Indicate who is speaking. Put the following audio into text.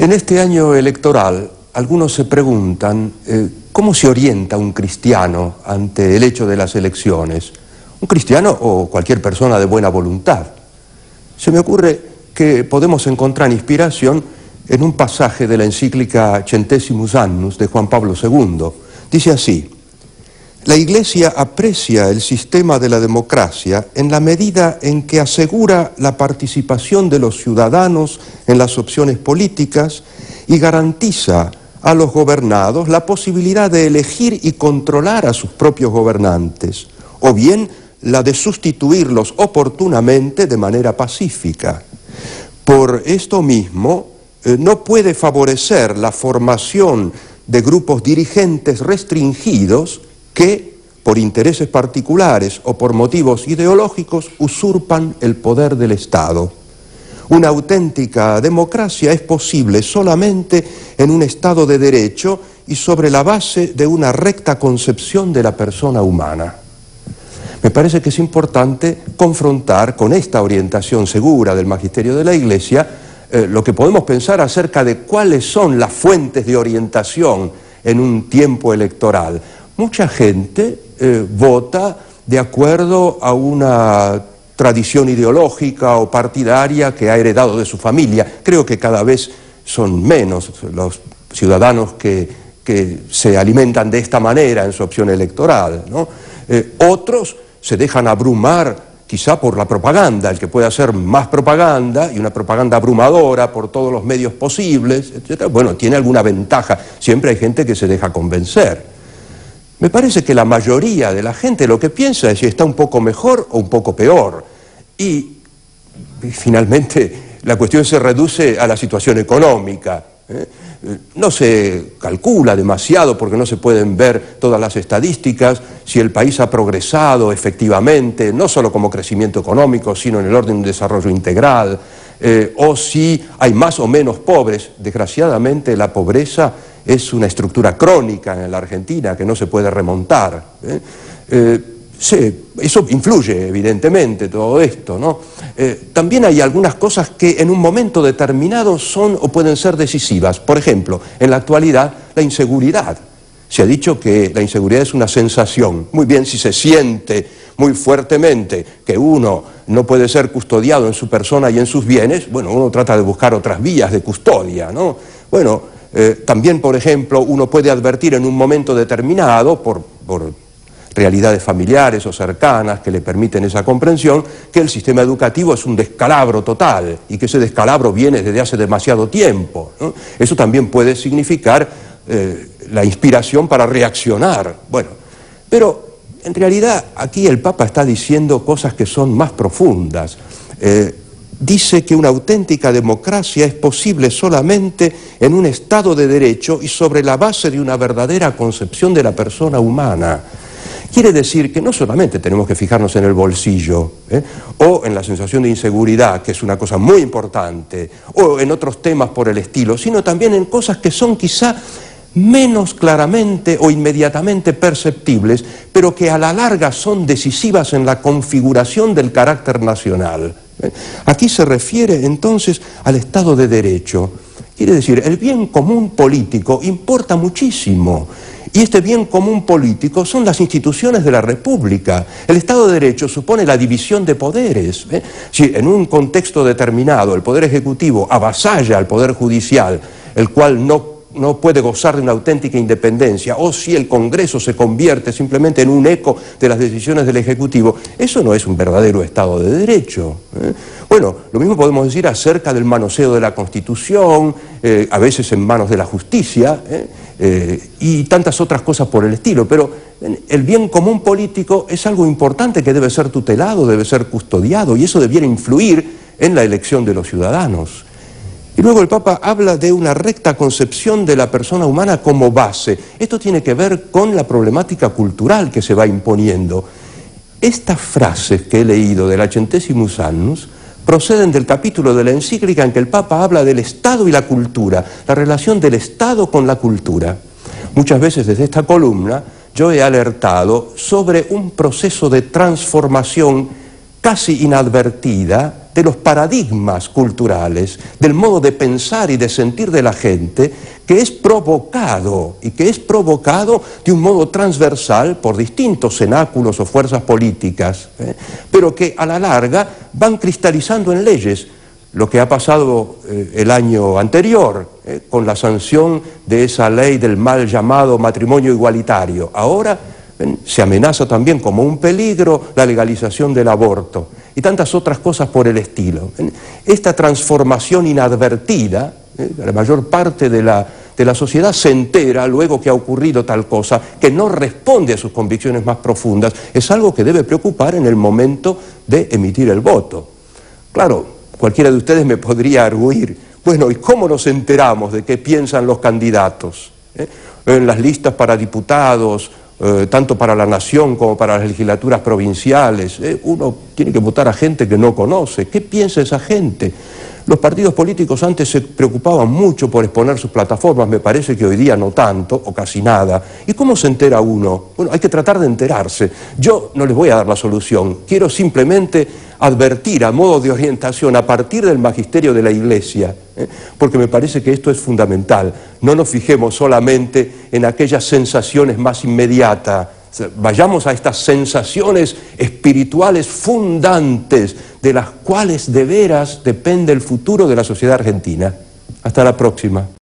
Speaker 1: En este año electoral, algunos se preguntan ¿cómo se orienta un cristiano ante el hecho de las elecciones? Un cristiano o cualquier persona de buena voluntad. Se me ocurre que podemos encontrar inspiración en un pasaje de la encíclica Centesimus Annus de Juan Pablo II. Dice así: la Iglesia aprecia el sistema de la democracia en la medida en que asegura la participación de los ciudadanos en las opciones políticas y garantiza a los gobernados la posibilidad de elegir y controlar a sus propios gobernantes, o bien la de sustituirlos oportunamente de manera pacífica. Por esto mismo, no puede favorecer la formación de grupos dirigentes restringidos que, por intereses particulares o por motivos ideológicos, usurpan el poder del Estado. Una auténtica democracia es posible solamente en un Estado de derecho y sobre la base de una recta concepción de la persona humana. Me parece que es importante confrontar con esta orientación segura del magisterio de la Iglesia lo que podemos pensar acerca de cuáles son las fuentes de orientación en un tiempo electoral. Mucha gente vota de acuerdo a una tradición ideológica o partidaria que ha heredado de su familia. Creo que cada vez son menos los ciudadanos que se alimentan de esta manera en su opción electoral, ¿no? Otros se dejan abrumar quizá por la propaganda, el que puede hacer más propaganda y una propaganda abrumadora por todos los medios posibles, etc. Bueno, tiene alguna ventaja. Siempre hay gente que se deja convencer. Me parece que la mayoría de la gente lo que piensa es si está un poco mejor o un poco peor. Y finalmente la cuestión se reduce a la situación económica. No se calcula demasiado porque no se pueden ver todas las estadísticas si el país ha progresado efectivamente, no solo como crecimiento económico, sino en el orden de un desarrollo integral, o si hay más o menos pobres. Desgraciadamente la pobreza es una estructura crónica en la Argentina que no se puede remontar. Eso influye evidentemente todo esto, ¿no? También hay algunas cosas que en un momento determinado son o pueden ser decisivas. Por ejemplo, en la actualidad, la inseguridad. Se ha dicho que la inseguridad es una sensación. Muy bien, si se siente muy fuertemente que uno no puede ser custodiado en su persona y en sus bienes, bueno, uno trata de buscar otras vías de custodia, ¿no? Bueno, también, por ejemplo, uno puede advertir en un momento determinado, por realidades familiares o cercanas que le permiten esa comprensión, que el sistema educativo es un descalabro total y que ese descalabro viene desde hace demasiado tiempo, ¿no? Eso también puede significar la inspiración para reaccionar. Bueno, pero en realidad aquí el Papa está diciendo cosas que son más profundas. Dice que una auténtica democracia es posible solamente en un Estado de derecho y sobre la base de una verdadera concepción de la persona humana. Quiere decir que no solamente tenemos que fijarnos en el bolsillo, o en la sensación de inseguridad, que es una cosa muy importante, o en otros temas por el estilo, sino también en cosas que son quizá menos claramente o inmediatamente perceptibles, pero que a la larga son decisivas en la configuración del carácter nacional. Aquí se refiere entonces al Estado de Derecho. Quiere decir, el bien común político importa muchísimo. Y este bien común político son las instituciones de la República. El Estado de Derecho supone la división de poderes. Si en un contexto determinado el Poder Ejecutivo avasalla al Poder Judicial, el cual no puede gozar de una auténtica independencia, o si el Congreso se convierte simplemente en un eco de las decisiones del Ejecutivo, eso no es un verdadero Estado de Derecho. Bueno, lo mismo podemos decir acerca del manoseo de la Constitución, a veces en manos de la justicia, y tantas otras cosas por el estilo, pero el bien común político es algo importante que debe ser tutelado, debe ser custodiado, y eso debiera influir en la elección de los ciudadanos. Y luego el Papa habla de una recta concepción de la persona humana como base. Esto tiene que ver con la problemática cultural que se va imponiendo. Estas frases que he leído de la Centesimus Annus proceden del capítulo de la encíclica en que el Papa habla del Estado y la cultura, la relación del Estado con la cultura. Muchas veces desde esta columna yo he alertado sobre un proceso de transformación casi inadvertida de los paradigmas culturales, del modo de pensar y de sentir de la gente, que es provocado, y que es provocado de un modo transversal por distintos cenáculos o fuerzas políticas, pero que a la larga van cristalizando en leyes. Lo que ha pasado el año anterior, con la sanción de esa ley del mal llamado matrimonio igualitario. Ahora se amenaza también como un peligro la legalización del aborto y tantas otras cosas por el estilo. Esta transformación inadvertida, la mayor parte de la sociedad se entera luego que ha ocurrido tal cosa, que no responde a sus convicciones más profundas, es algo que debe preocupar en el momento de emitir el voto. Claro, cualquiera de ustedes me podría arguir, bueno, ¿y cómo nos enteramos de qué piensan los candidatos? En las listas para diputados, tanto para la nación como para las legislaturas provinciales, uno tiene que votar a gente que no conoce. ¿Qué piensa esa gente? Los partidos políticos antes se preocupaban mucho por exponer sus plataformas, me parece que hoy día no tanto, o casi nada. ¿Y cómo se entera uno? Bueno, hay que tratar de enterarse. Yo no les voy a dar la solución, quiero simplemente advertir a modo de orientación a partir del magisterio de la Iglesia, porque me parece que esto es fundamental. No nos fijemos solamente en aquellas sensaciones más inmediatas, vayamos a estas sensaciones espirituales fundantes de las cuales de veras depende el futuro de la sociedad argentina. Hasta la próxima.